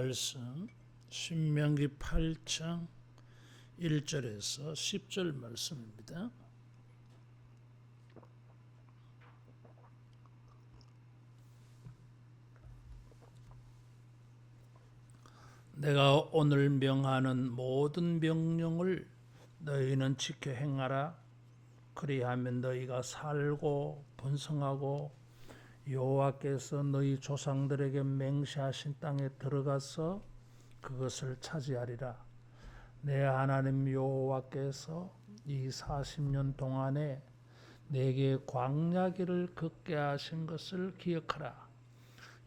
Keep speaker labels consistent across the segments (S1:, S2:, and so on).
S1: 말씀 신명기 8장 1절에서 10절 말씀입니다. 내가 오늘 명하는 모든 명령을 너희는 지켜 행하라. 그리하면 너희가 살고 번성하고 여호와께서 너희 조상들에게 맹세하신 땅에 들어가서 그것을 차지하리라. 내 하나님 여호와께서 이 40년 동안에 내게 광야길을 걷게 하신 것을 기억하라.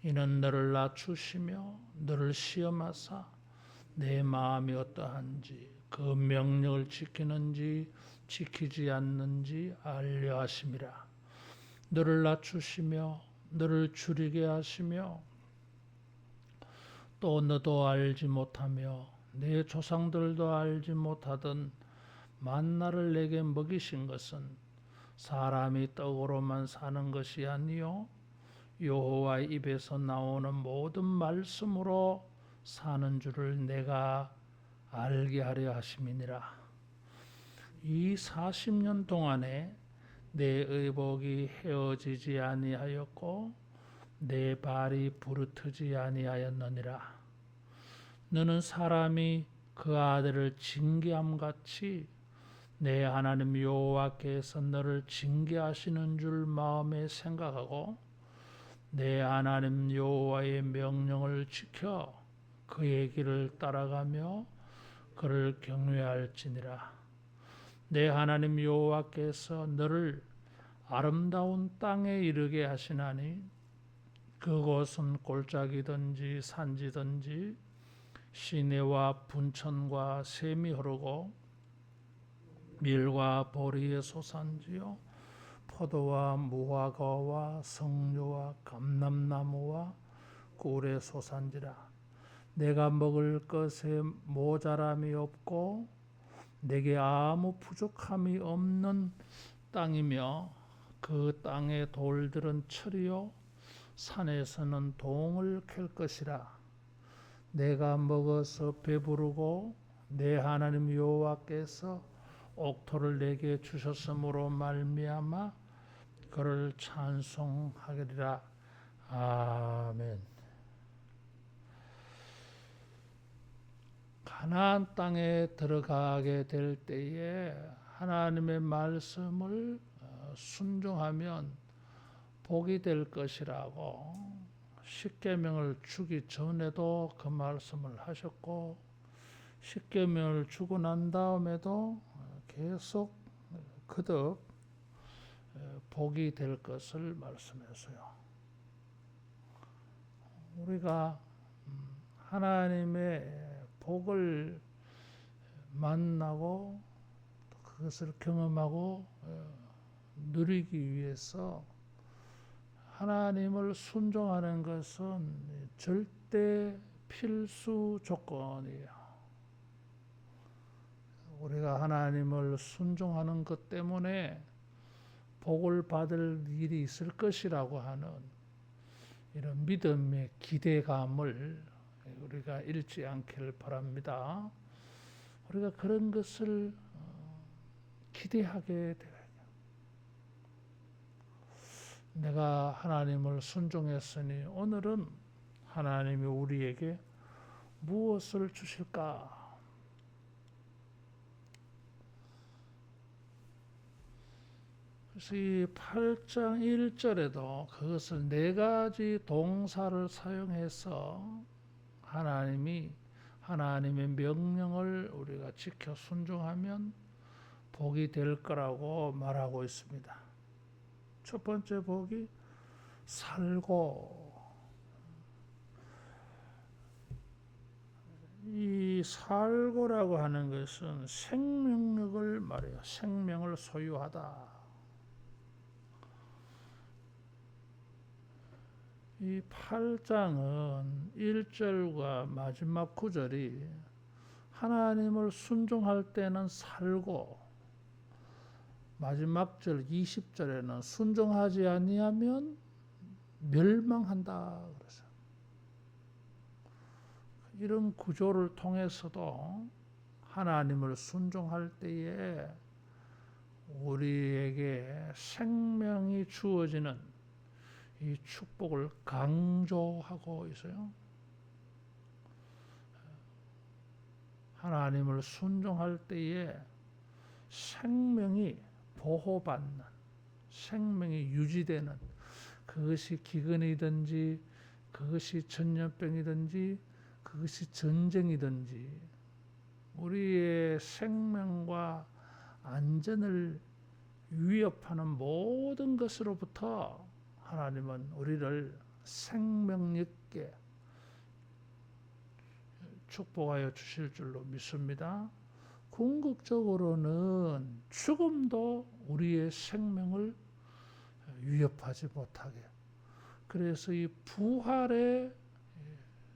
S1: 이는 너를 낮추시며 너를 시험하사 내 마음이 어떠한지 그 명령을 지키는지 지키지 않는지 알려 하심이라. 너를 낮추시며 너를 줄이게 하시며 또 너도 알지 못하며 내 조상들도 알지 못하던 만나를 내게 먹이신 것은 사람이 떡으로만 사는 것이 아니요 여호와의 입에서 나오는 모든 말씀으로 사는 줄을 내가 알게 하려 하심이니라. 이 40년 동안에 내 의복이 헤어지지 아니하였고 내 발이 부르트지 아니하였느니라. 너는 사람이 그 아들을 징계함 같이 내 하나님 여호와께서 너를 징계하시는 줄 마음에 생각하고 내 하나님 여호와의 명령을 지켜 그의 길을 따라가며 그를 경외할지니라. 내 하나님 여호와께서 너를 아름다운 땅에 이르게 하시나니 그곳은 골짜기든지 산지든지 시내와 분천과 샘이 흐르고 밀과 보리의 소산지요 포도와 무화과와 성료와 감람나무와 꿀의 소산지라. 내가 먹을 것에 모자람이 없고 내게 아무 부족함이 없는 땅이며 그 땅의 돌들은 철이요 산에서는 동을 캘 것이라. 내가 먹어서 배부르고 내 하나님 여호와께서 옥토를 내게 주셨으므로 말미암아 그를 찬송하리라. 아멘. 가나안 땅에 들어가게 될 때에 하나님의 말씀을 순종하면 복이 될 것이라고 십계명을 주기 전에도 그 말씀을 하셨고 십계명을 주고 난 다음에도 계속 거듭 복이 될 것을 말씀했어요. 우리가 하나님의 복을 만나고 그것을 경험하고 누리기 위해서 하나님을 순종하는 것은 절대 필수 조건이에요. 우리가 하나님을 순종하는 것 때문에 복을 받을 일이 있을 것이라고 하는 이런 믿음의 기대감을 우리가 잃지 않기를 바랍니다. 우리가 그런 것을 기대하게 돼요. 내가 하나님을 순종했으니 오늘은 하나님이 우리에게 무엇을 주실까? 그래서 이 8장 1절에도 그것을 네 가지 동사를 사용해서 하나님의 명령을 우리가 지켜 순종하면 복이 될 거라고 말하고 있습니다. 첫 번째 복이 살고, 이 살고라고 하는 것은 생명력을 말해요. 생명을 소유하다. 이 8장은 1절과 마지막 9절이 하나님을 순종할 때는 살고 마지막 절 20절에는 순종하지 아니하면 멸망한다 그래서 이런 구조를 통해서도 하나님을 순종할 때에 우리에게 생명이 주어지는 이 축복을 강조하고 있어요. 하나님을 순종할 때에 생명이 보호받는, 생명이 유지되는, 그것이 기근이든지 그것이 전염병이든지 그것이 전쟁이든지 우리의 생명과 안전을 위협하는 모든 것으로부터 하나님은 우리를 생명 있게 축복하여 주실 줄로 믿습니다. 궁극적으로는 죽음도 우리의 생명을 위협하지 못하게, 그래서 이 부활의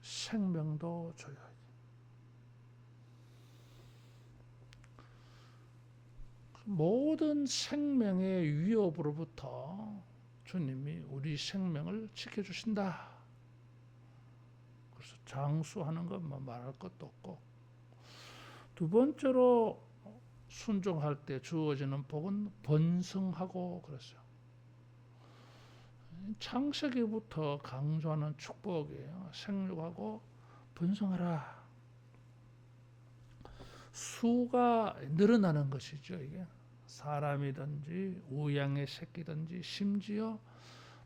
S1: 생명도 줘요. 모든 생명의 위협으로부터 주님이 우리 생명을 지켜주신다. 그래서 장수하는 것만 말할 것도 없고, 두 번째로 순종할 때 주어지는 복은 번성하고 그랬어요. 창세기부터 강조하는 축복이에요. 생육하고 번성하라. 수가 늘어나는 것이죠. 이게 사람이든지 우양의 새끼든지 심지어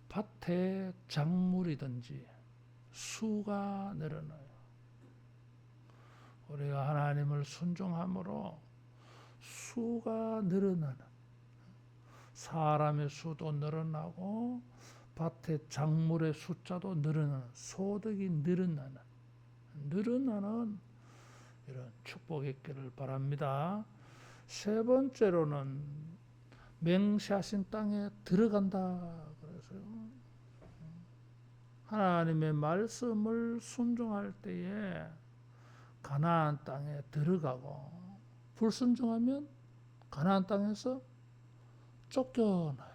S1: 밭의 작물이든지 수가 늘어나요. 우리가 하나님을 순종함으로 수가 늘어나는, 사람의 수도 늘어나고 밭의 작물의 숫자도 늘어나는, 소득이 늘어나는 이런 축복이 있기를 바랍니다. 세 번째로는 맹세하신 땅에 들어간다 그래서요. 하나님의 말씀을 순종할 때에 가나안 땅에 들어가고, 불순종하면 가나안 땅에서 쫓겨나요.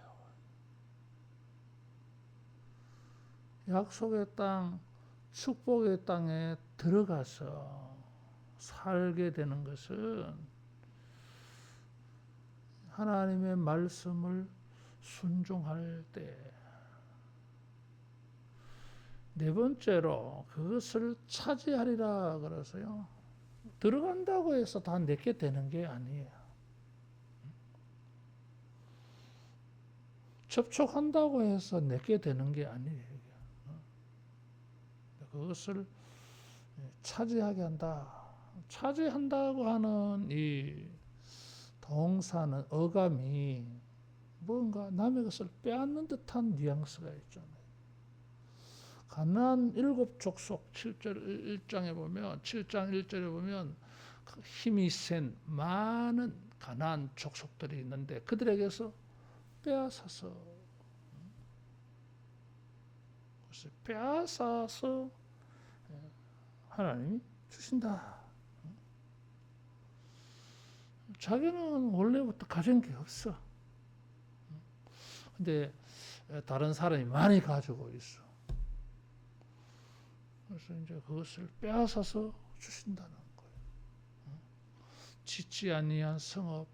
S1: 약속의 땅, 축복의 땅에 들어가서 살게 되는 것은 하나님의 말씀을 순종할 때. 네 번째로 그것을 차지하리라 그래서요. 들어간다고 해서 다 내게 되는 게 아니에요. 접촉한다고 해서 내게 되는 게 아니에요. 그것을 차지하게 한다. 차지한다고 하는 이 동사는 어감이 뭔가 남의 것을 빼앗는 듯한 뉘앙스가 있잖아요. 가나안 일곱 족속 7절 1장에 보면, 7장 1절에 보면 힘이 센 많은 가나안 족속들이 있는데 그들에게서 빼앗아서, 빼앗아서 하나님이 주신다. 자기는 원래부터 가진 게 없어. 근데 다른 사람이 많이 가지고 있어. 그래서 이제 그것을 빼앗아서 주신다는 거예요. 짓지 아니한 성읍,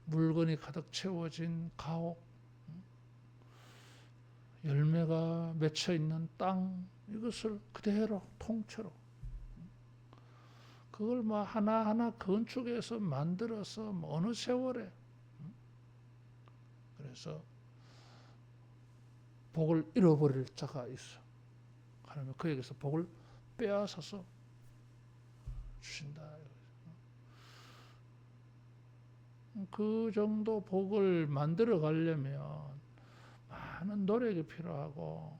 S1: 물건이 가득 채워진 가옥, 열매가 맺혀 있는 땅, 이것을 그대로 통째로 그걸 뭐 하나하나 건축해서 만들어서 뭐 어느 세월에, 그래서 복을 잃어버릴 자가 있어. 하나님 그에게서 복을 빼앗아서 주신다. 그 정도 복을 만들어 가려면 많은 노력이 필요하고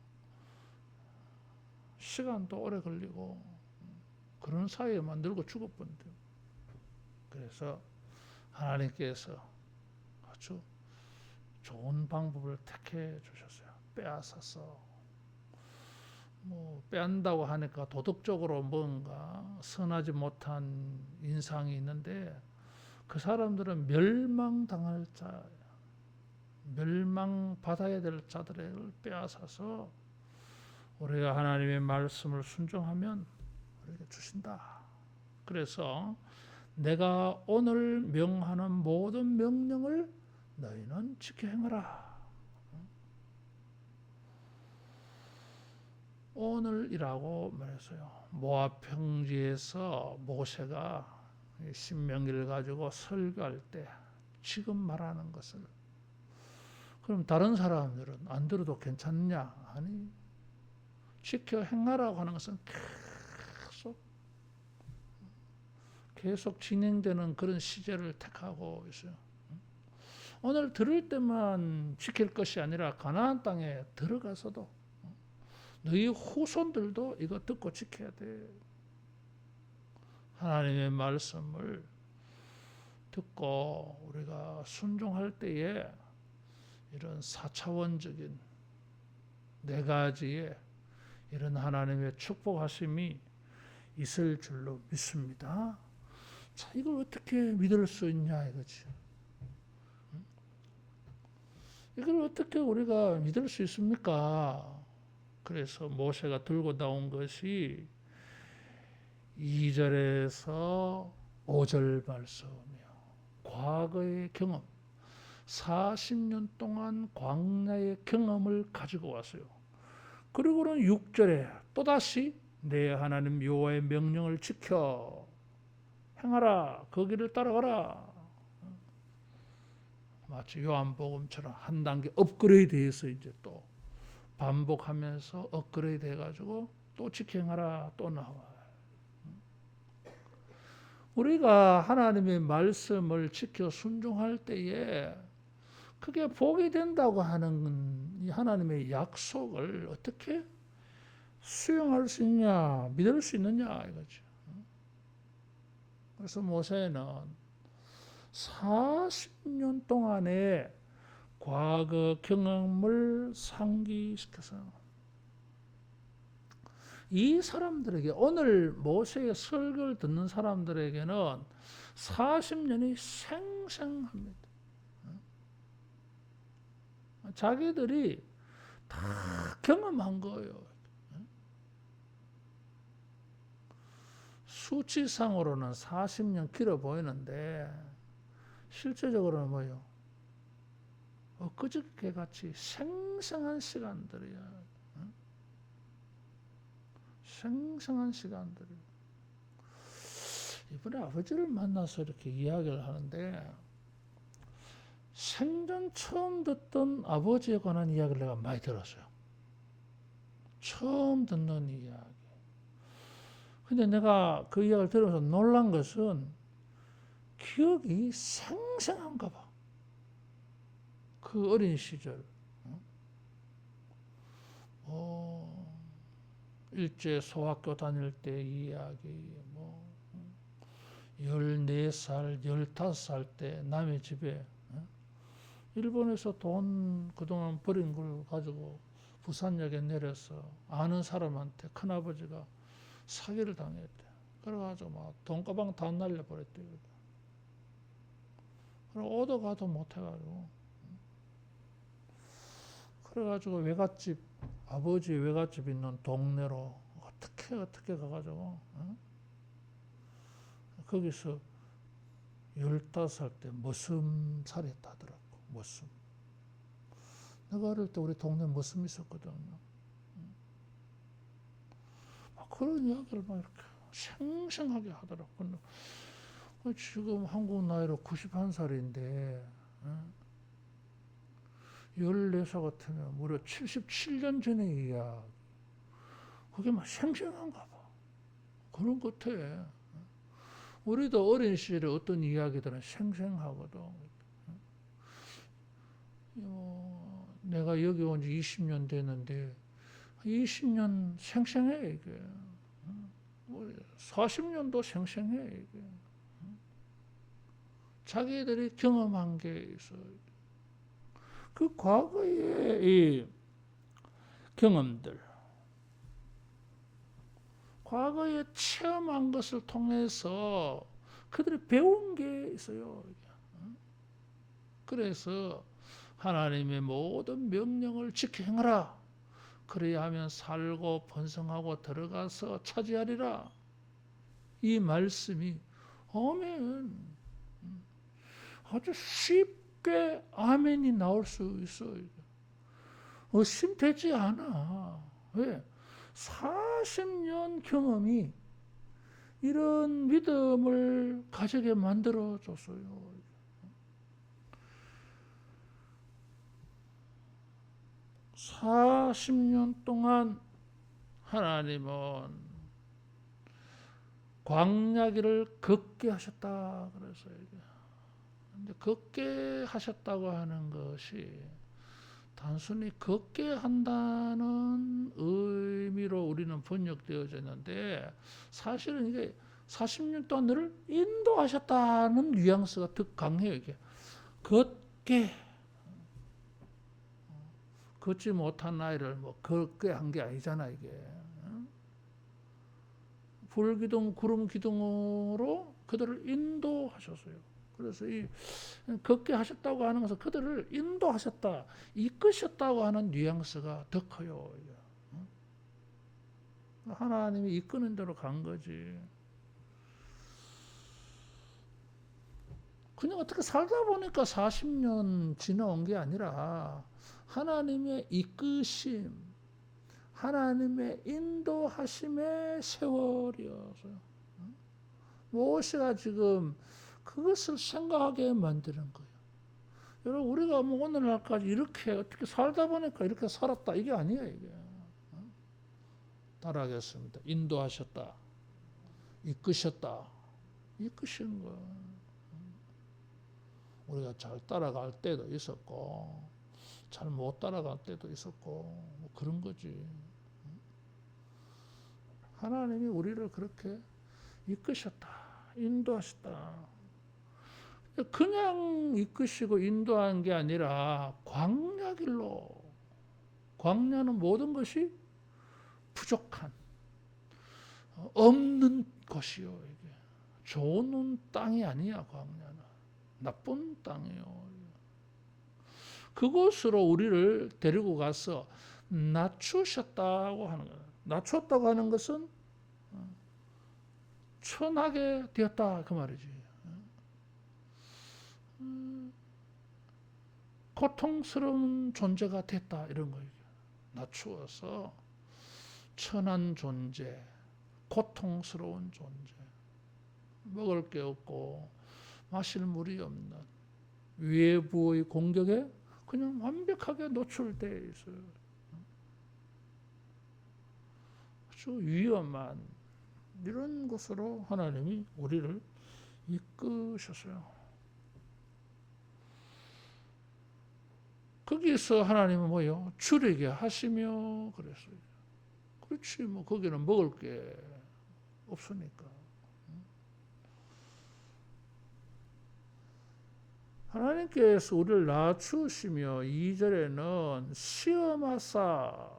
S1: 시간도 오래 걸리고 그런 사이에 만들고 죽어버린다. 그래서 하나님께서 아주 좋은 방법을 택해 주셨어요. 빼앗아서. 뭐 빼앗는다고 하니까 도덕적으로 뭔가 선하지 못한 인상이 있는데 그 사람들은 멸망당할 자, 멸망받아야 될 자들을 빼앗아서 우리가 하나님의 말씀을 순종하면 우리에게 주신다. 그래서 내가 오늘 명하는 모든 명령을 너희는 지켜 행하라. 오늘이라고 말했어요. 모압 평지에서 모세가 신명기를 가지고 설교할 때 지금 말하는 것을, 그럼 다른 사람들은 안 들어도 괜찮냐? 아니, 지켜 행하라고 하는 것은 계속 진행되는 그런 시제를 택하고 있어요. 오늘 들을 때만 지킬 것이 아니라 가나안 땅에 들어가서도 너희 후손들도 이거 듣고 지켜야 돼. 하나님의 말씀을 듣고 우리가 순종할 때에 이런 4차원적인 4가지의 이런 하나님의 축복하심이 있을 줄로 믿습니다. 자, 이걸 어떻게 믿을 수 있냐 이거지. 이걸 어떻게 우리가 믿을 수 있습니까? 그래서 모세가 들고 나온 것이 2절에서 5절 말씀이요. 과거의 경험, 40년 동안 광야의 경험을 가지고 왔어요. 그리고는 6절에 또다시 내 하나님 여호와의 명령을 지켜 행하라, 거기를 따라가라. 마치 요한복음처럼 한 단계 업그레이드해서 이제 또 반복하면서 업그레이드 해가지고 또 지켜 행하라, 또 나와. 우리가 하나님의 말씀을 지켜 순종할 때에 그게 복이 된다고 하는 이 하나님의 약속을 어떻게 수용할 수 있냐, 믿을 수 있느냐 이거죠. 그래서 모세는 40년 동안의 과거 경험을 상기시켜서 이 사람들에게, 오늘 모세의 설교를 듣는 사람들에게는 40년이 생생합니다. 자기들이 다 경험한 거예요. 수치상으로는 40년 길어 보이는데 실제적으로는 뭐예요? 엊그저께 같이 생생한 시간들이야. 생생한 시간들. 이번에 아버지를 만나서 이렇게 이야기를 하는데 생전 처음 듣던 아버지에 관한 이야기를 내가 많이 들었어요. 처음 듣는 이야기. 근데 내가 그 이야기를 들으면서 놀란 것은 기억이 생생한가 봐. 그 어린 시절. 일제 소학교 다닐 때 이야기, 14살, 15살 때 남의 집에 일본에서 돈 그동안 버린 걸 가지고 부산역에 내려서 아는 사람한테 큰아버지가 사기를 당했대. 그래가지고 막 돈가방 다 날려버렸대. 그리고 오도 가도 못해가지고. 그래가지고 외갓집, 아버지 외갓집 있는 동네로 어떻게 가가지고, 거기서 15살 때 머슴살이 했다더라고. 머슴. 내가 어릴 때 우리 동네 머슴 있었거든요. 그런 이야기를 막 이렇게 생생하게 하더라고. 지금 한국 나이로 91살인데 14살 같으면 무려 77년 전의 이야기. 그게 막 생생한가 봐. 그런 것 같아. 우리도 어린 시절에 어떤 이야기들은 생생하거든. 내가 여기 온 지 20년 됐는데 20년 생생해 이게. 40년도 생생해 이게. 자기들이 경험한 게 있어. 그 과거의 이 경험들, 과거에 체험한 것을 통해서 그들이 배운 게 있어요. 그래서 하나님의 모든 명령을 지켜 행하라. 그래야 하면 살고 번성하고 들어가서 차지하리라. 이 말씀이 아멘. 아주 쉽게 아멘이 나올 수 있어요. 의심되지 않아. 왜? 40년 경험이 이런 믿음을 가지게 만들어줬어요. 40년 동안 하나님은 광야길을 걷게 하셨다 그래서 근데 걷게 하셨다고 하는 것이 단순히 걷게 한다는 의미로 우리는 번역되어져 있는데 사실은 이게 40년 동안 너를 인도하셨다는 뉘앙스가 더 강해요. 이게 걷게 걷지 못한 아이를 뭐 걷게 한 게 아니잖아 이게. 불기둥 구름 기둥으로 그들을 인도하셨어요. 그래서 이 걷게 하셨다고 하는 것은 그들을 인도하셨다, 이끄셨다고 하는 뉘앙스가 더 커요. 하나님이 이끄는 대로 간 거지. 그냥 어떻게 살다 보니까 40년 지나온 게 아니라 하나님의 이끄심, 하나님의 인도하심의 세월이어서 무엇이가 지금 그것을 생각하게 만드는 거예요. 여러분 우리가 뭐 오늘날까지 이렇게 어떻게 살다 보니까 이렇게 살았다 이게 아니에요. 이게 따라하겠습니다. 인도하셨다, 이끄셨다, 이끄신 거. 우리가 잘 따라갈 때도 있었고 잘 못 따라갈 때도 있었고 뭐 그런 거지. 하나님이 우리를 그렇게 이끄셨다, 인도하셨다. 그냥 이끄시고 인도한 게 아니라 광야길로. 광야는 모든 것이 부족한, 없는 것이요. 이게 좋은 땅이 아니야. 광야는 나쁜 땅이요. 그곳으로 우리를 데리고 가서 낮추셨다고 하는 거예요. 낮췄다고 하는 것은 천하게 되었다 그 말이지. 고통스러운 존재가 됐다 이런 거예요. 낮추어서 천한 존재, 고통스러운 존재, 먹을 게 없고 마실 물이 없는 외부의 공격에 그냥 완벽하게 노출되어 있어요. 아주 위험한 이런 곳으로 하나님이 우리를 이끄셨어요. 거기서 하나님은 뭐요? 줄이게 하시며 그랬어요. 그렇지 뭐 거기는 먹을 게 없으니까. 하나님께서 우리를 낮추시며 2절에는 시험하사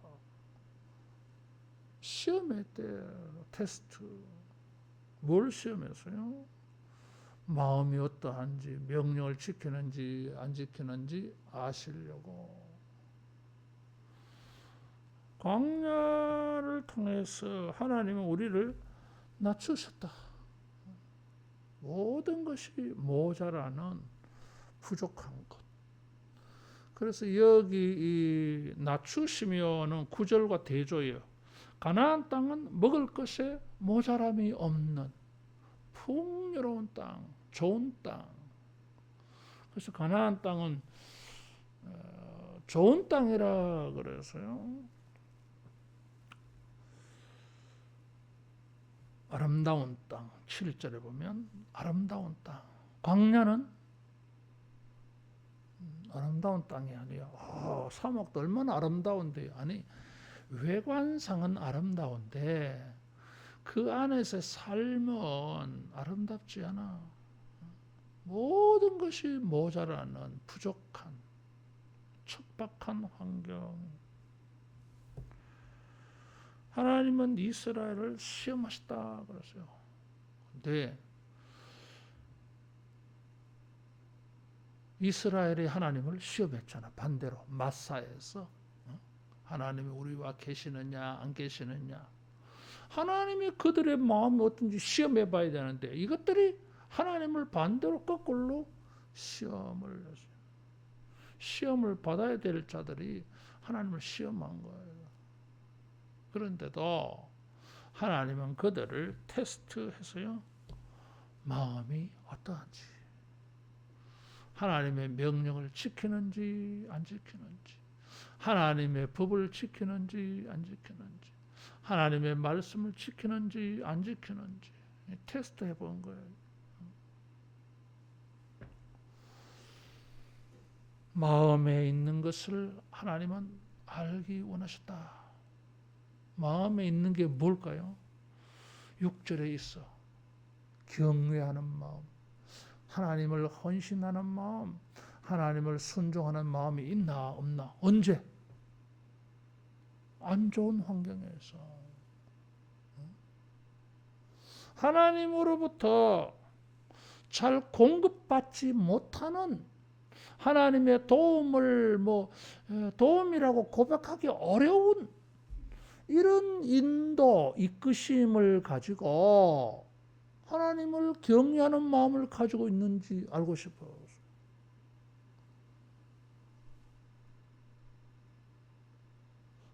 S1: 시험했대. 테스트. 뭘 시험했어요? 마음이 어떠한지, 명령을 지키는지 안 지키는지 아시려고. 광야를 통해서 하나님은 우리를 낮추셨다. 모든 것이 모자라는 부족한 것. 그래서 여기 이 낮추시며는 9절과 대조예요. 가나안 땅은 먹을 것에 모자람이 없는 풍요로운 땅, 좋은 땅. 그래서 가나안 땅은 좋은 땅이라 그래서요. 아름다운 땅. 7절에 보면 아름다운 땅. 광야는 아름다운 땅이 아니에요. 사막도 얼마나 아름다운데요. 아니 외관상은 아름다운데 그 안에서 삶은 아름답지 않아. 모든 것이 모자라는 부족한 척박한 환경. 하나님은 이스라엘을 시험하셨다 그랬어요. 근데 이스라엘이 하나님을 시험했잖아. 반대로 마사에서 하나님이 우리와 계시느냐 안 계시느냐. 하나님이 그들의 마음이 어떤지 시험해 봐야 되는데 이것들이 하나님을 반대로 거꾸로 시험을 했어요. 시험을 받아야 될 자들이 하나님을 시험한 거예요. 그런데도 하나님은 그들을 테스트해서요. 마음이 어떠한지, 하나님의 명령을 지키는지 안 지키는지, 하나님의 법을 지키는지 안 지키는지, 하나님의 말씀을 지키는지 안 지키는지 테스트해 본 거예요. 마음에 있는 것을 하나님은 알기 원하셨다. 마음에 있는 게 뭘까요? 6절에 있어. 경외하는 마음, 하나님을 헌신하는 마음, 하나님을 순종하는 마음이 있나 없나? 언제? 안 좋은 환경에서. 하나님으로부터 잘 공급받지 못하는 하나님의 도움을 도움이라고 고백하기 어려운 이런 인도, 이끄심을 가지고 하나님을 경외하는 마음을 가지고 있는지 알고 싶어요.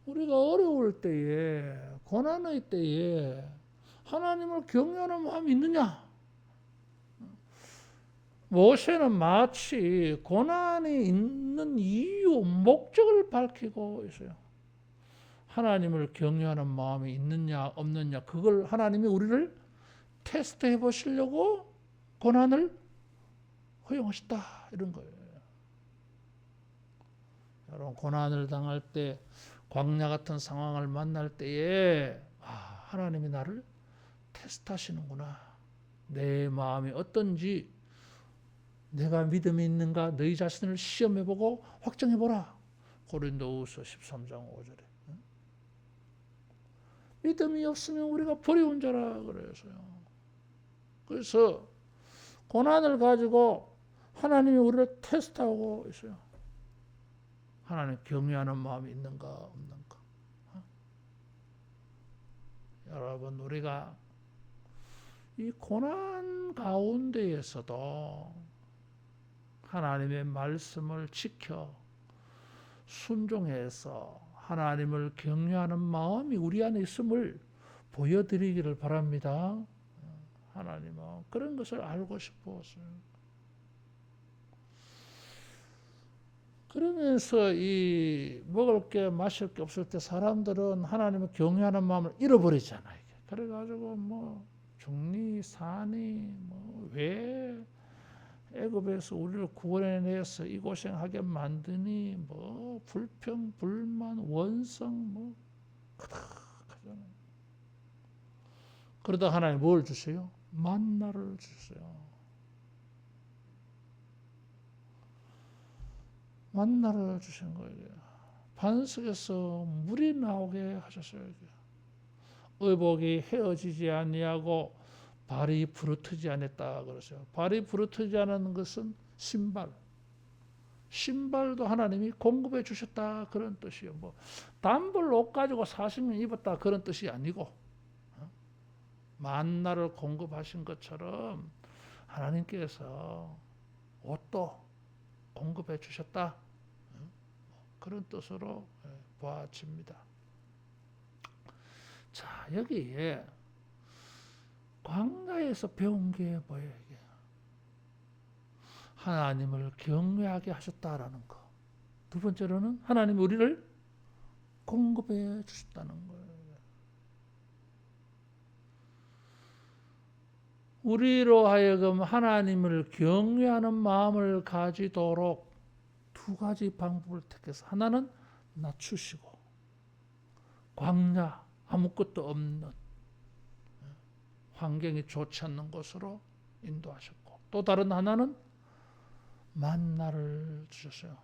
S1: 우리가 어려울 때에, 고난의 때에 하나님을 경외하는 마음이 있느냐? 모세는 마치 고난이 있는 이유, 목적을 밝히고 있어요. 하나님을 경외하는 마음이 있느냐 없느냐 그걸 하나님이 우리를 테스트해 보시려고 고난을 허용하셨다 이런 거예요. 여러분 고난을 당할 때 광야 같은 상황을 만날 때에 하나님이 나를 테스트하시는구나. 내 마음이 어떤지 내가 믿음이 있는가 너희 자신을 시험해보고 확정해보라. 고린도후서 13장 5절에 믿음이 없으면 우리가 버려온 자라 그래서요. 그래서 고난을 가지고 하나님이 우리를 테스트하고 있어요. 하나님 경외하는 마음이 있는가 없는가. 여러분 우리가 이 고난 가운데에서도 하나님의 말씀을 지켜 순종해서 하나님을 경외하는 마음이 우리 안에 있음을 보여드리기를 바랍니다. 하나님은 그런 것을 알고 싶었어요. 그러면서 이 먹을 게 마실 게 없을 때 사람들은 하나님을 경외하는 마음을 잃어버리잖아요. 그래가지고 중리 산이 왜 애굽에서 우리를 구원해내서 이 고생하게 만드니 불평 불만 원성 그닥하잖아요. 그러다 하나님 뭘 주세요? 만나를 주세요. 만나를 주신 거예요. 반석에서 물이 나오게 하셨어요. 의복이 헤어지지 아니하고 발이 부르트지 않았다 그러죠. 발이 부르트지 않은 것은 신발도 하나님이 공급해 주셨다 그런 뜻이에요. 단벌 옷 가지고 40년 입었다 그런 뜻이 아니고 만나를 공급하신 것처럼 하나님께서 옷도 공급해 주셨다 그런 뜻으로 보아집니다. 자, 여기에 광야에서 배운 게 뭐예요? 이게? 하나님을 경외하게 하셨다라는 거. 두 번째로는 하나님이 우리를 공급해 주셨다는 거예요. 우리로 하여금 하나님을 경외하는 마음을 가지도록 두 가지 방법을 택해서 하나는 낮추시고 광야 아무것도 없는 환경이 좋지 않는 곳으로 인도하셨고 또 다른 하나는 만나를 주셨어요.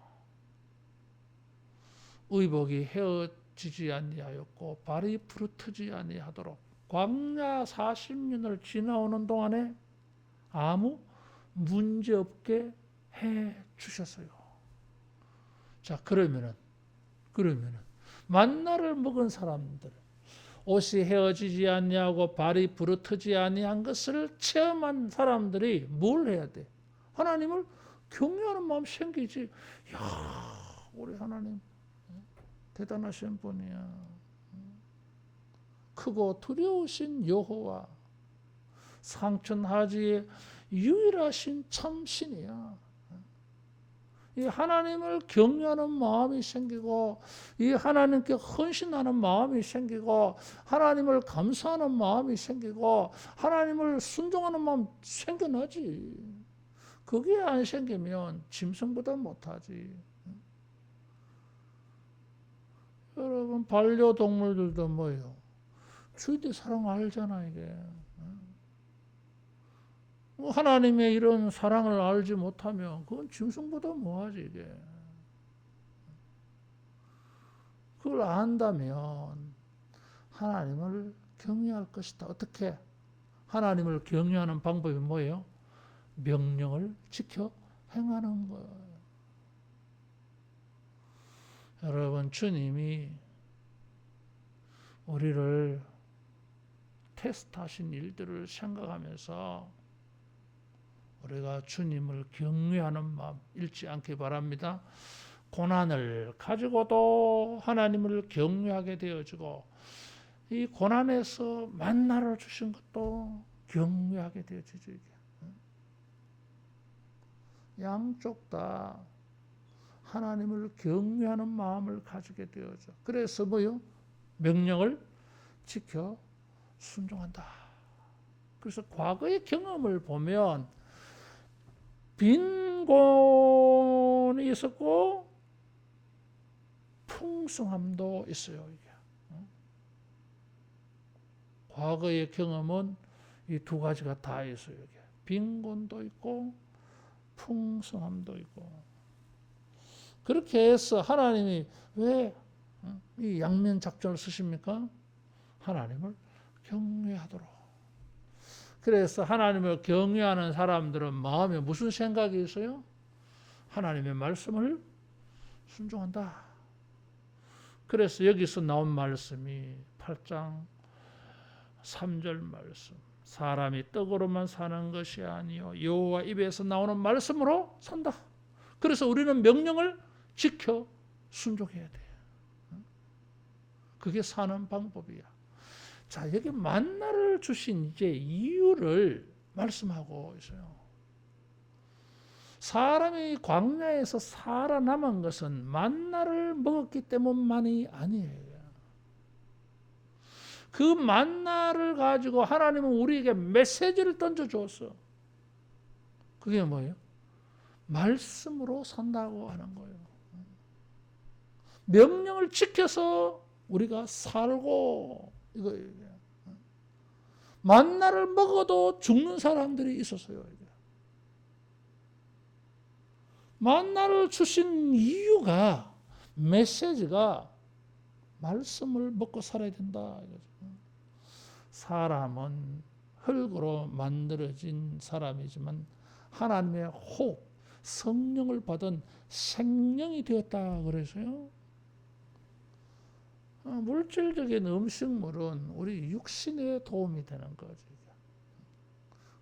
S1: 의복이 헤어지지 아니하였고 발이 부르트지 아니하도록 광야 40년을 지나오는 동안에 아무 문제 없게 해 주셨어요. 자, 그러면은 만나를 먹은 사람들 옷이 헤어지지 아니하고 발이 부르트지 아니한 것을 체험한 사람들이 뭘 해야 돼? 하나님을 경외하는 마음 생기지. 야, 우리 하나님 대단하신 분이야. 크고 두려우신 여호와, 상천하지의 유일하신 참신이야. 이 하나님을 경외하는 마음이 생기고, 이 하나님께 헌신하는 마음이 생기고, 하나님을 감사하는 마음이 생기고, 하나님을 순종하는 마음 생겨나지. 그게 안 생기면 짐승보다 못하지. 여러분, 반려동물들도 뭐예요? 주인의 사랑 알잖아, 이게. 하나님의 이런 사랑을 알지 못하면 그건 짐승보다 뭐하지, 이게. 그걸 안다면 하나님을 경외할 것이다. 어떻게? 하나님을 경외하는 방법이 뭐예요? 명령을 지켜 행하는 거예요. 여러분, 주님이 우리를 테스트하신 일들을 생각하면서 우리가 주님을 경외하는 마음 잃지 않기 바랍니다. 고난을 가지고도 하나님을 경외하게 되어지고, 이 고난에서 만나를 주신 것도 경외하게 되어지죠. 양쪽 다 하나님을 경외하는 마음을 가지게 되어져. 그래서 뭐요? 명령을 지켜 순종한다. 그래서 과거의 경험을 보면 빈곤이 있었고 풍성함도 있어요. 이게. 과거의 경험은 이 두 가지가 다 있어요. 이게. 빈곤도 있고 풍성함도 있고. 그렇게 해서 하나님이 왜 이 양면 작전을 쓰십니까? 하나님을 경외하도록. 그래서 하나님을 경외하는 사람들은 마음에 무슨 생각이 있어요? 하나님의 말씀을 순종한다. 그래서 여기서 나온 말씀이 8장 3절 말씀. 사람이 떡으로만 사는 것이 아니요 여호와 입에서 나오는 말씀으로 산다. 그래서 우리는 명령을 지켜 순종해야 돼. 그게 사는 방법이야. 자, 여기 만나를 주신 이제 이유를 말씀하고 있어요. 사람이 광야에서 살아남은 것은 만나를 먹었기 때문만이 아니에요. 그 만나를 가지고 하나님은 우리에게 메시지를 던져줬어. 그게 뭐예요? 말씀으로 산다고 하는 거예요. 명령을 지켜서 우리가 살고, 이거예요. 만나를 먹어도 죽는 사람들이 있었어요. 만나를 주신 이유가, 메시지가 말씀을 먹고 살아야 된다. 사람은 흙으로 만들어진 사람이지만 하나님의 호흡, 성령을 받은 생명이 되었다 그래서요. 물질적인 음식물은 우리 육신에 도움이 되는 거지.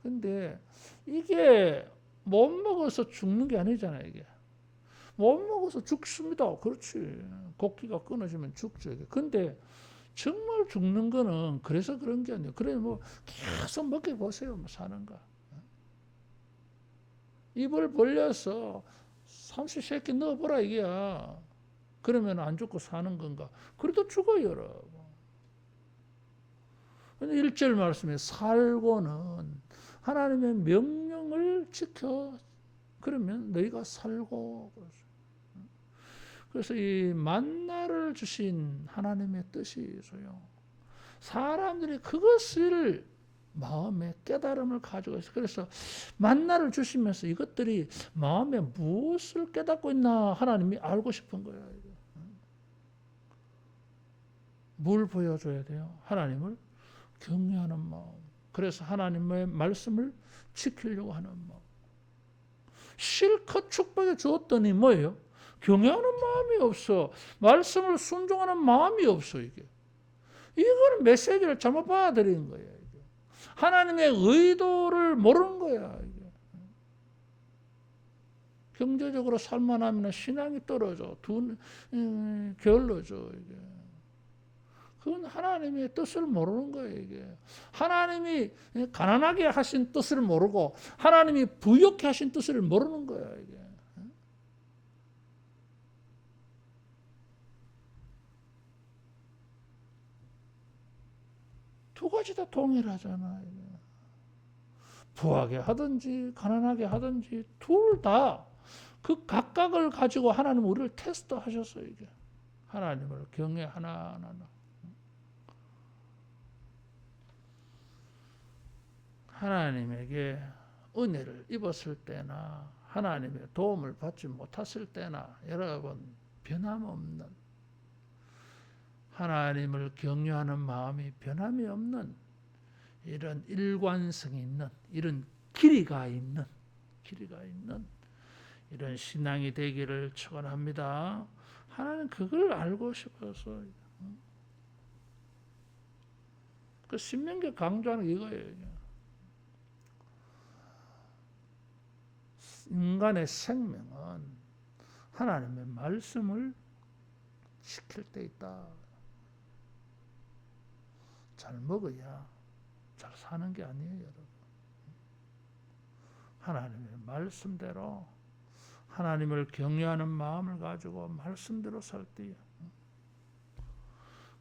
S1: 근데 이게 못 먹어서 죽는 게 아니잖아요. 이게 못 먹어서 죽습니다. 그렇지. 곡기가 끊어지면 죽죠. 이게. 근데 정말 죽는 거는 그래서 그런 게 아니에요. 그래 뭐 계속 먹여보세요. 뭐 사는 거. 입을 벌려서 30세끼 넣어보라 이게야. 그러면 안 죽고 사는 건가? 그래도 죽어요, 여러분. 1절 말씀에 살고는 하나님의 명령을 지켜. 그러면 너희가 살고. 그래서 이 만나를 주신 하나님의 뜻이 있어요. 사람들이 그것을 마음에 깨달음을 가지고 있어요. 그래서 만나를 주시면서 이것들이 마음에 무엇을 깨닫고 있나 하나님이 알고 싶은 거예요. 뭘 보여줘야 돼요? 하나님을 경외하는 마음. 그래서 하나님의 말씀을 지키려고 하는 마음. 실컷 축복해 주었더니 뭐예요? 경외하는 마음이 없어. 말씀을 순종하는 마음이 없어. 이게 이거는 메시지를 잘못 받아들인 거예요. 이게. 하나님의 의도를 모르는 거야. 이게. 경제적으로 살만하면 신앙이 떨어져. 게을러져. 이게. 그건 하나님의 뜻을 모르는 거예요. 이게. 하나님이 가난하게 하신 뜻을 모르고 하나님이 부유케 하신 뜻을 모르는 거야. 이게. 두 가지 다 동일하잖아. 이게. 부하게 하든지 가난하게 하든지 둘 다 그 각각을 가지고 하나님 우리를 테스트하셨어요. 이게. 하나님을 경외 하나하나. 하나님에게 은혜를 입었을 때나 하나님의 도움을 받지 못했을 때나 여러분 변함없는 하나님을 경외하는 마음이 변함이 없는 이런 일관성이 있는 이런 길이가 있는 이런 신앙이 되기를 축원합니다. 하나님 그걸 알고 싶어서 그 신명기 강조하는 이거예요. 인간의 생명은 하나님의 말씀을 지킬 때 있다. 잘 먹어야 잘 사는 게 아니에요, 여러분. 하나님의 말씀대로 하나님을 경외하는 마음을 가지고 말씀대로 살 때요.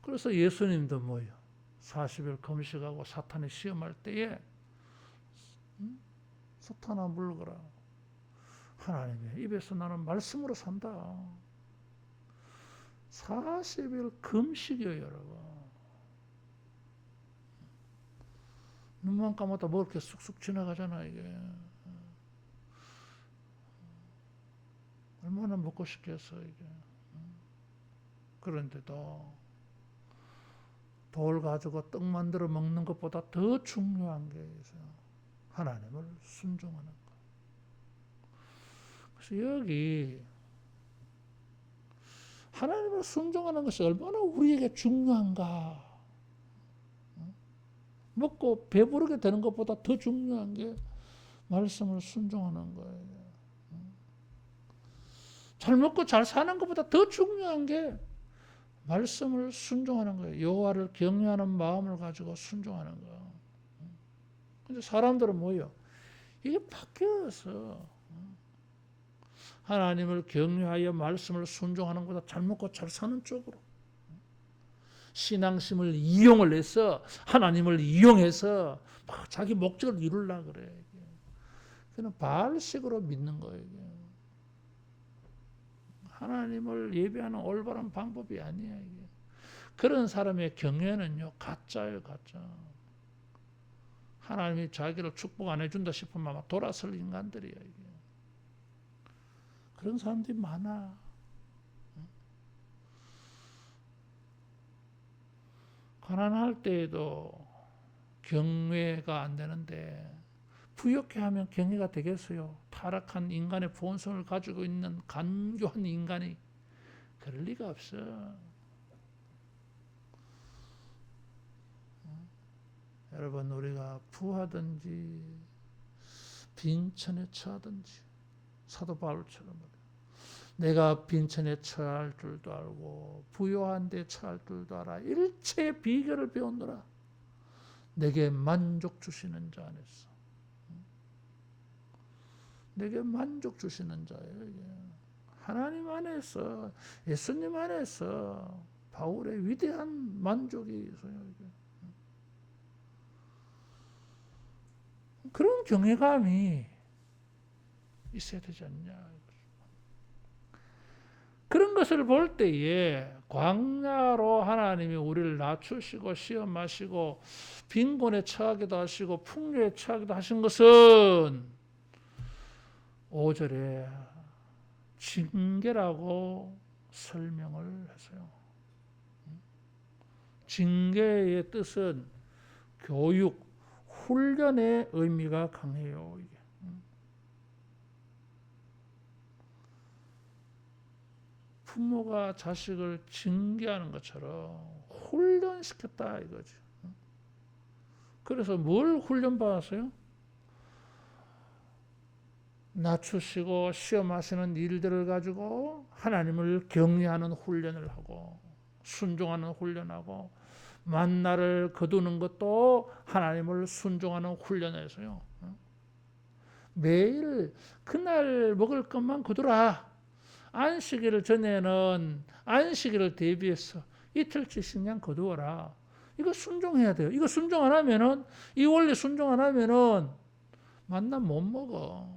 S1: 그래서 예수님도 뭐요? 40일 금식하고 사탄이 시험할 때에 사탄아 물러가라. 하나님의 입에서 나는 말씀으로 산다. 40일 금식이요, 여러분. 눈만 감았다 먹을 게 쑥쑥 지나가잖아, 이게. 얼마나 먹고 싶겠어, 이게. 그런데도 돌 가지고 떡 만들어 먹는 것보다 더 중요한 게 있어요. 하나님을 순종하는 것. 그래서 여기 하나님을 순종하는 것이 얼마나 우리에게 중요한가. 먹고 배부르게 되는 것보다 더 중요한 게 말씀을 순종하는 거예요. 잘 먹고 잘 사는 것보다 더 중요한 게 말씀을 순종하는 거예요. 여호와를 경외하는 마음을 가지고 순종하는 거. 근데 사람들은 뭐예요? 이게 바뀌어서 하나님을 경외하여 말씀을 순종하는 것보다 잘 먹고 잘 사는 쪽으로 신앙심을 이용을 해서 하나님을 이용해서 막 자기 목적을 이루려고 그래. 그는 바알식으로 믿는 거예요. 하나님을 예배하는 올바른 방법이 아니야. 이게. 그런 사람의 경외는요 가짜예요, 가짜. 하나님이 자기를 축복 안 해준다 싶으면 아마 돌아설 인간들이야. 이게. 그런 사람들이 많아. 가난할 때에도 경외가 안 되는데 부욕해 하면 경외가 되겠어요? 타락한 인간의 본성을 가지고 있는 간교한 인간이 그럴 리가 없어. 여러분 우리가 부하든지 빈천에 처하든지 사도 바울처럼 내가 빈천에 처할 줄도 알고 부요한 데 처할 줄도 알아. 일체의 비결을 배웠노라. 내게 만족 주시는 자 안에서. 내게 만족 주시는 자예요. 하나님 안에서 예수님 안에서 바울의 위대한 만족이 있어요. 그런 경외감이 있어야 되지 않냐. 그런 것을 볼 때에 광야로 하나님이 우리를 낮추시고 시험하시고 빈곤에 처하기도 하시고 풍요에 처하기도 하신 것은 5절에 징계라고 설명을 했어요. 징계의 뜻은 교육, 훈련의 의미가 강해요. 이게. 부모가 자식을 징계하는 것처럼 훈련시켰다 이거지. 그래서 뭘 훈련받았어요? 낮추시고 시험하시는 일들을 가지고 하나님을 경외하는 훈련을 하고 순종하는 훈련하고 만나를 거두는 것도 하나님을 순종하는 훈련에서요. 매일 그날 먹을 것만 거두라. 안식일 전에는 안식일을 대비해서 이틀치 식량 거두어라. 이거 순종해야 돼요. 이거 순종 안 하면은, 이 원리 순종 안 하면은 만나 못 먹어.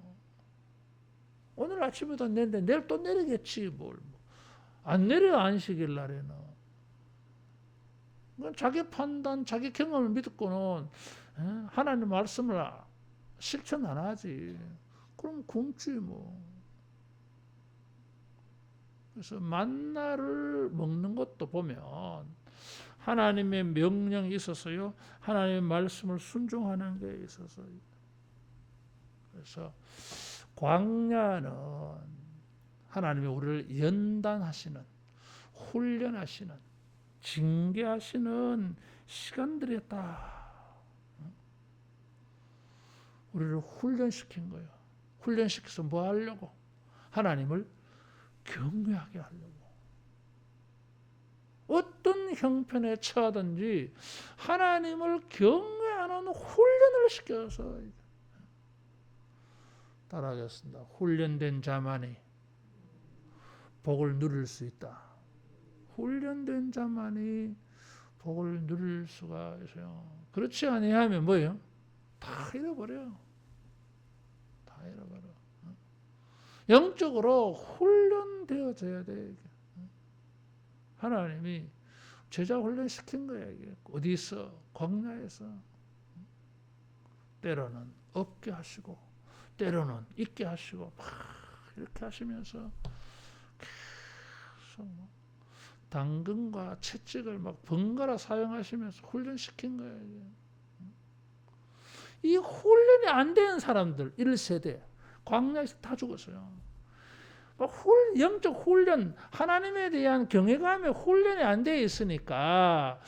S1: 오늘 아침에도 내는데 내일 또 내리겠지 뭘. 안 내려 안식일 날에는. 자기 판단, 자기 경험을 믿고는 하나님 말씀을 실천 안 하지. 그럼 굶지 뭐. 그래서 만나를 먹는 것도 보면 하나님의 명령이 있어서요. 하나님의 말씀을 순종하는 게 있어서. 그래서 광야는 하나님이 우리를 연단하시는, 훈련하시는, 징계하시는 시간들이었다. 우리를 훈련시킨 거예요. 훈련시켜서 뭐 하려고? 하나님을 경외하게 하려고. 어떤 형편에 처하든지 하나님을 경외하는 훈련을 시켜서. 따라하겠습니다. 훈련된 자만이 복을 누릴 수 있다. 훈련된 자만이 복을 누릴 수가 있어요. 그렇지 아니하면 뭐예요? 다 잃어버려요. 다 잃어버려. 영적으로 훈련되어져야 돼. 하나님이 제자 훈련시킨 거야. 이게. 어디서? 광야에서. 때로는 없게 하시고 때로는 있게 하시고 막 이렇게 하시면서 계속 당근과 채찍을 막 번갈아 사용하시면서 훈련시킨 거예요. 이게. 이 훈련이 안 되는 사람들 1세대 광야에서 다 죽었어요. 영적 훈련, 하나님에 대한 경외감의 훈련이 안 되어 있으니까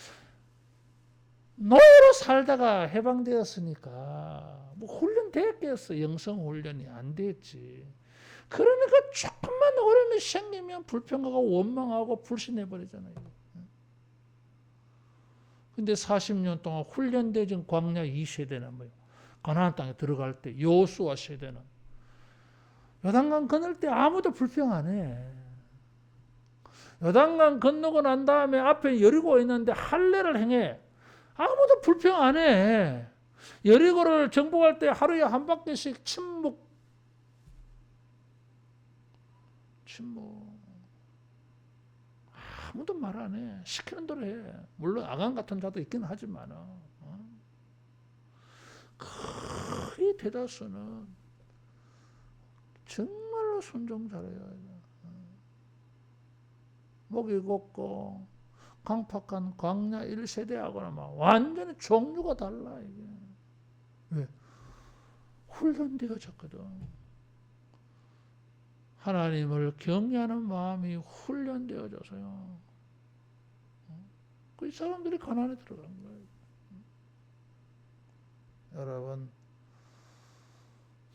S1: 노예로 살다가 해방되었으니까 뭐 훈련됐겠어. 영성 훈련이 안 됐지. 그러니까 조금만 어려움이 생기면 불평하고 원망하고 불신해버리잖아요. 근데 40년 동안 훈련되진 광야 2세대는 뭐예요? 가나안 땅에 들어갈 때 여호수아 세대는 요단강 건널 때 아무도 불평 안 해. 요단강 건너고 난 다음에 앞에 여리고 있는데 할례를 행해. 아무도 불평 안 해. 여리고를 정복할 때 하루에 한 바퀴씩 침묵. 아무도 말 안 해. 시키는 대로 해. 물론 아간 같은 자도 있긴 하지만 거의 대다수는 정말로 순종 잘해요. 목이 곱고 강팍한 광야 1세대하고는 막 완전히 종류가 달라. 이게. 왜? 훈련되어졌거든. 하나님을 경외하는 마음이 훈련되어져서요. 그 사람들이 가난에 들어간 거예요. 여러분,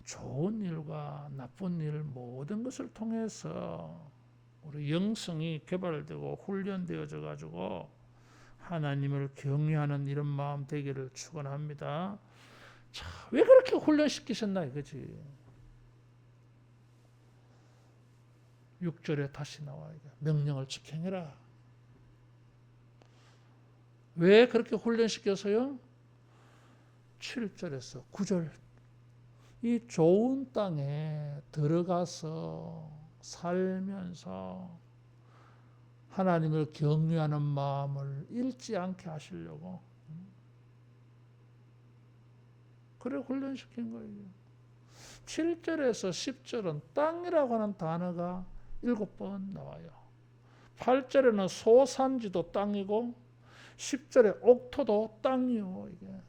S1: 좋은 일과 나쁜 일 모든 것을 통해서 우리 영성이 개발되고 훈련되어져 가지고 하나님을 경외하는 이런 마음 되기를 축원합니다. 자, 왜 그렇게 훈련시키셨나 이거지. 6절에 다시 나와. 명령을 지켜라. 왜 그렇게 훈련시켜서요? 7절에서 9절. 이 좋은 땅에 들어가서 살면서 하나님을 경외하는 마음을 잃지 않게 하시려고. 그래 훈련시킨 거예요. 7절에서 10절은 땅이라고 하는 단어가 7번 나와요. 8절에는 소산지도 땅이고 10절에 옥토도 땅이요. 이게.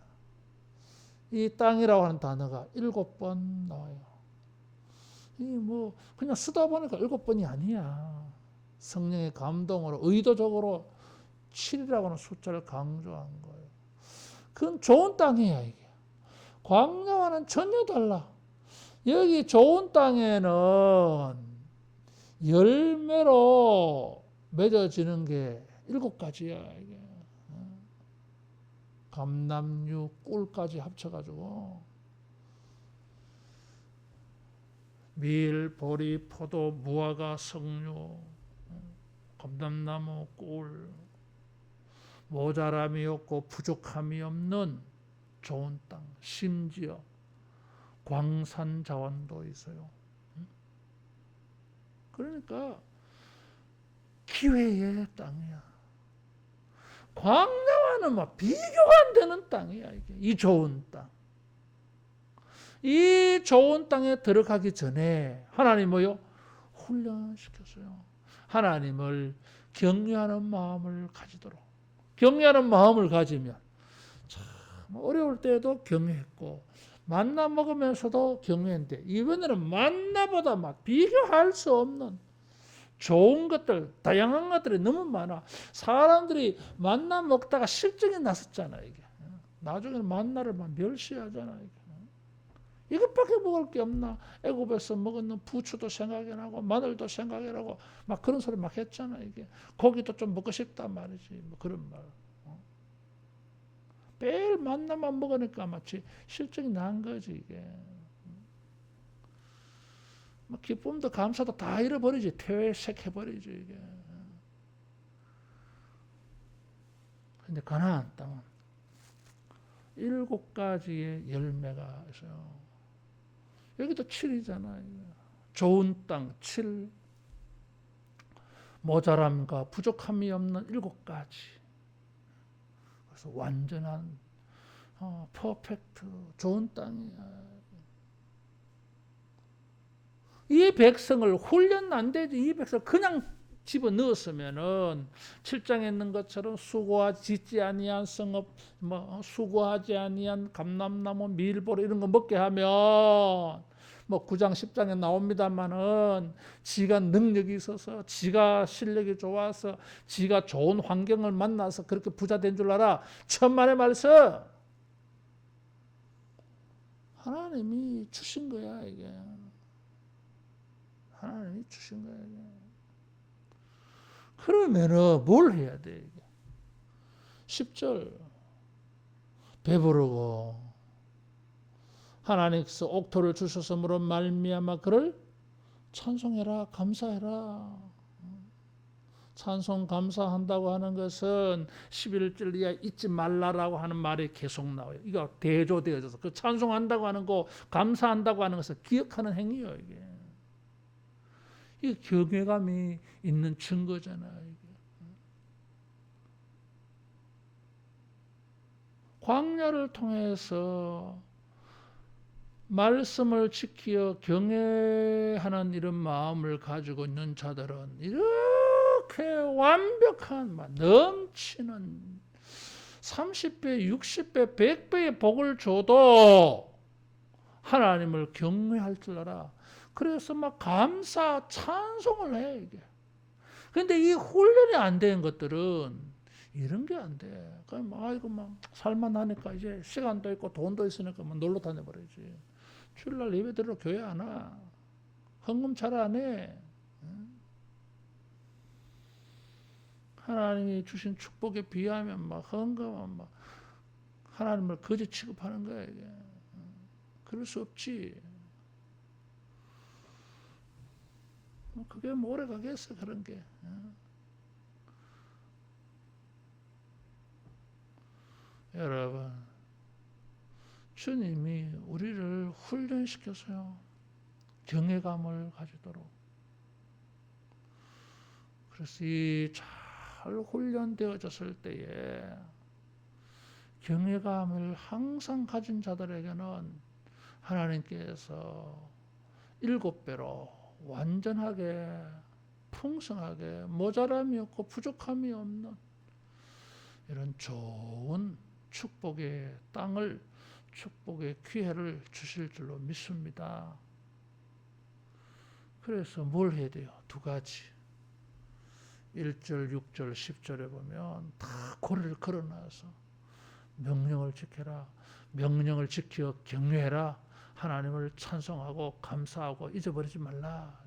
S1: 이 땅이라고 하는 단어가 7번 나와요. 이 뭐 그냥 쓰다 보니까 7번이 아니야. 성령의 감동으로 의도적으로 7이라고 하는 숫자를 강조한 거예요. 그건 좋은 땅이야, 이게. 광야와는 전혀 달라. 여기 좋은 땅에는 열매로 맺어지는 게 7가지야, 이게. 감남류, 꿀까지 합쳐가지고. 밀, 보리, 포도, 무화과, 석류, 감람나무, 꿀, 모자람이 없고 부족함이 없는 좋은 땅, 심지어 광산 자원도 있어요. 그러니까 기회의 땅이야. 광야와는 막 비교가 안 되는 땅이야, 이게. 이 좋은 땅. 이 좋은 땅에 들어가기 전에 하나님 뭐요? 훈련시켰어요. 하나님을 경외하는 마음을 가지도록. 경외하는 마음을 가지면 참 어려울 때에도 경외했고 만나 먹으면서도 경외했는데 이번에는 만나보다 막 비교할 수 없는 좋은 것들, 다양한 것들이 너무 많아. 사람들이 만나 먹다가 실증이 났었잖아, 이게. 나중에는 만나를 막 멸시하잖아, 이게. 이것밖에 먹을 게 없나? 애굽에서 먹었는 부추도 생각이 나고 마늘도 생각이 나고 막 그런 소리 막 했잖아, 이게. 고기도 좀 먹고 싶단 말이지, 뭐 그런 말. 매일 만나만 먹으니까 마치 실증이 난 거지, 이게. 막 기쁨도 감사도 다 잃어버리지, 퇴색해버리지, 이게. 근데 가나안 땅은 7가지의 열매가 있어요. 여기도 7이잖아요. 좋은 땅 7, 모자람과 부족함이 없는 7가지. 그래서 완전한 퍼펙트 좋은 땅이야. 이 백성을 훈련 안 되지. 이 백성 그냥 집어 넣었으면은 7장에 있는 것처럼 짓지 아니한 성읍, 수고하지 아니한 감람나무, 밀보리 이런 거 먹게 하면 9장 10장에 나옵니다만은 지가 능력이 있어서 지가 실력이 좋아서 지가 좋은 환경을 만나서 그렇게 부자 된 줄 알아. 천만의 말씀. 하나님이 주신 거야, 이게. 하나님이 주신 거야, 이게. 그러면은 뭘 해야 돼, 이게? 10절. 배부르고 하나님께서 옥토를 주셨으므로 말미암아 그를 찬송해라, 감사해라. 찬송 감사한다고 하는 것은 11절 이하 잊지 말라라고 하는 말이 계속 나와요. 이거 대조되어져서 그 찬송한다고 하는 거, 감사한다고 하는 것을 기억하는 행위예요, 이게. 이 경외감이 있는 증거잖아요, 이게. 광야를 통해서 말씀을 지키어 경외하는 이런 마음을 가지고 있는 자들은 이렇게 완벽한 넘치는 30배, 60배, 100배의 복을 줘도 하나님을 경외할 줄 알아. 그래서 막 감사, 찬송을 해, 이게. 근데 이 훈련이 안 된 것들은 이런 게 안 돼. 그럼 이거 막 살만하니까 이제 시간도 있고 돈도 있으니까 막 놀러 다녀버리지. 주일날 예배 들으러 교회 안 와. 헌금 잘 안 해. 하나님이 주신 축복에 비하면 막 헌금은 막 하나님을 거지 취급하는 거야, 이게. 그럴 수 없지. 그게 뭐 오래 가겠어, 그런 게. 여러분, 주님이 우리를 훈련시켜서요. 경외감을 가지도록. 그래서 이 잘 훈련되어졌을 때에 경외감을 항상 가진 자들에게는 하나님께서 7배로 완전하게 풍성하게 모자람이 없고 부족함이 없는 이런 좋은 축복의 땅을, 축복의 기회를 주실 줄로 믿습니다. 그래서 뭘 해야 돼요? 2가지. 1절, 6절, 10절에 보면 다 고리를 걸어놔서 명령을 지켜라. 명령을 지켜 경외해라. 하나님을 찬송하고 감사하고 잊어버리지 말라.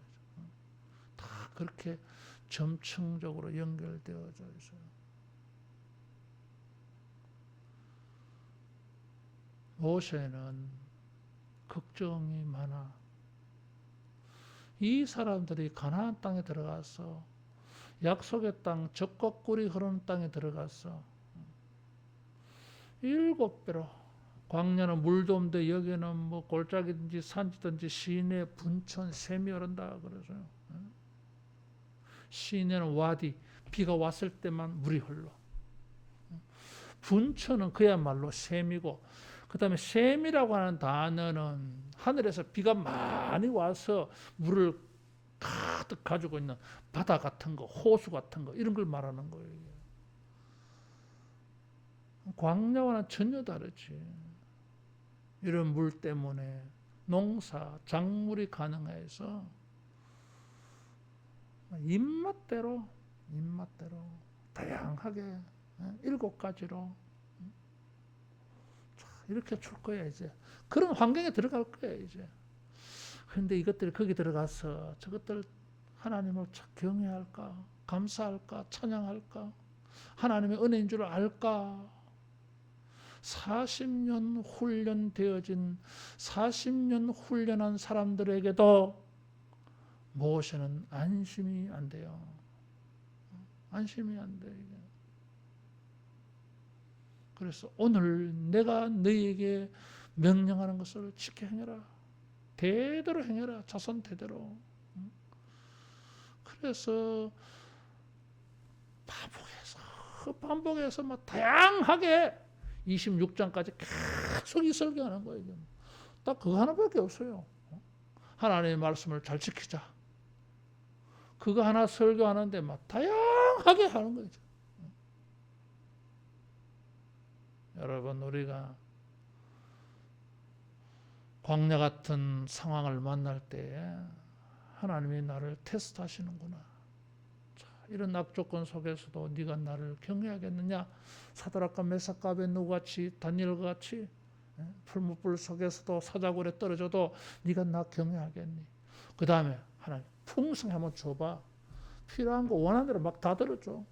S1: 다 그렇게 점층적으로 연결되어져 있어요. 모세는 걱정이 많아. 이 사람들이 가나안 땅에 들어가서 약속의 땅, 젖과 꿀이 흐르는 땅에 들어가서 7배로 광야는 물도 없는데 여기는 뭐 골짜기든지 산지든지 시내 분천 샘이 흐른다 그러죠. 시내는 와디, 비가 왔을 때만 물이 흘러. 분천은 그야말로 샘이고, 그 다음에 샘이라고 하는 단어는 하늘에서 비가 많이 와서 물을 가득 가지고 있는 바다 같은 거, 호수 같은 거, 이런 걸 말하는 거예요. 광야와는 전혀 다르지. 이런 물 때문에 농사, 작물이 가능해서 입맛대로 다양하게 7가지로 이렇게 줄 거야. 이제 그런 환경에 들어갈 거야. 이제 그런데 이것들이 거기 들어가서 저것들 하나님을 경외할까, 감사할까, 찬양할까, 하나님의 은혜인 줄 알까? 40년 훈련되어진 40년 훈련한 사람들에게도 모세는 안심이 안 돼요. 안심이 안 돼. 그래서 오늘 내가 너희에게 명령하는 것을 지켜 행해라. 대대로 행해라. 자손 대대로. 그래서 반복해서 막 다양하게 26장까지 계속 이 설교하는 거예요. 딱 그거 하나밖에 없어요. 하나님의 말씀을 잘 지키자. 그거 하나 설교하는데 막 다양하게 하는 거죠. 여러분, 우리가 광야 같은 상황을 만날 때 하나님이 나를 테스트하시는구나. 자, 이런 악조건 속에서도 네가 나를 경외하겠느냐? 사드락과 메삭과 아벳느고가 같이, 다니엘과 같이 풀무불 속에서도 사자굴에 떨어져도 네가 나 경외하겠니? 그 다음에 하나님 풍성히 한번 줘봐. 필요한 거 원하는 대로 막 다 들어줘.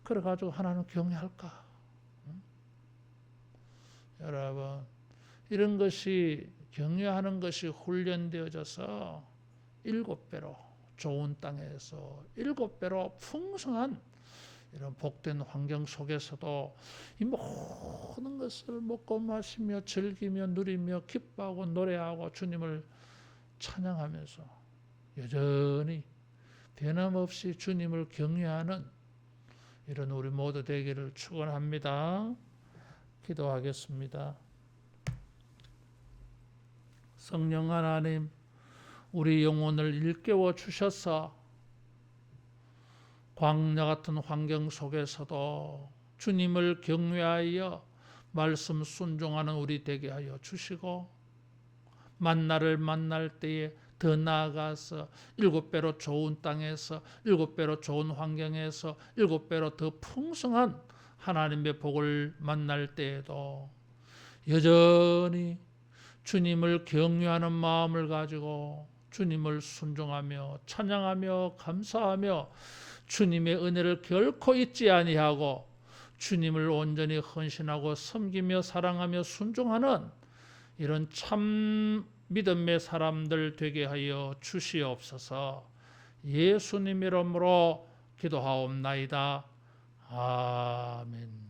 S1: 그래가지고 하나님 경외할까? 여러분, 이런 것이 경외하는 것이 훈련되어져서 7배로 좋은 땅에서 7배로 풍성한 이런 복된 환경 속에서도 이 모든 것을 먹고 마시며 즐기며 누리며 기뻐하고 노래하고 주님을 찬양하면서 여전히 변함없이 주님을 경외하는 이런 우리 모두 되기를 축원합니다. 기도하겠습니다. 성령 하나님, 우리 영혼을 일깨워 주셔서 광야 같은 환경 속에서도 주님을 경외하여 말씀 순종하는 우리 되게 하여 주시고, 만나를 만날 때에 더 나아가서 7배로 좋은 땅에서 7배로 좋은 환경에서 7배로 더 풍성한 하나님의 복을 만날 때에도 여전히 주님을 경외하는 마음을 가지고 주님을 순종하며 찬양하며 감사하며 주님의 은혜를 결코 잊지 아니하고 주님을 온전히 헌신하고 섬기며 사랑하며 순종하는 이런 참 믿음의 사람들 되게 하여 주시옵소서. 예수님 이름으로 기도하옵나이다. 아멘.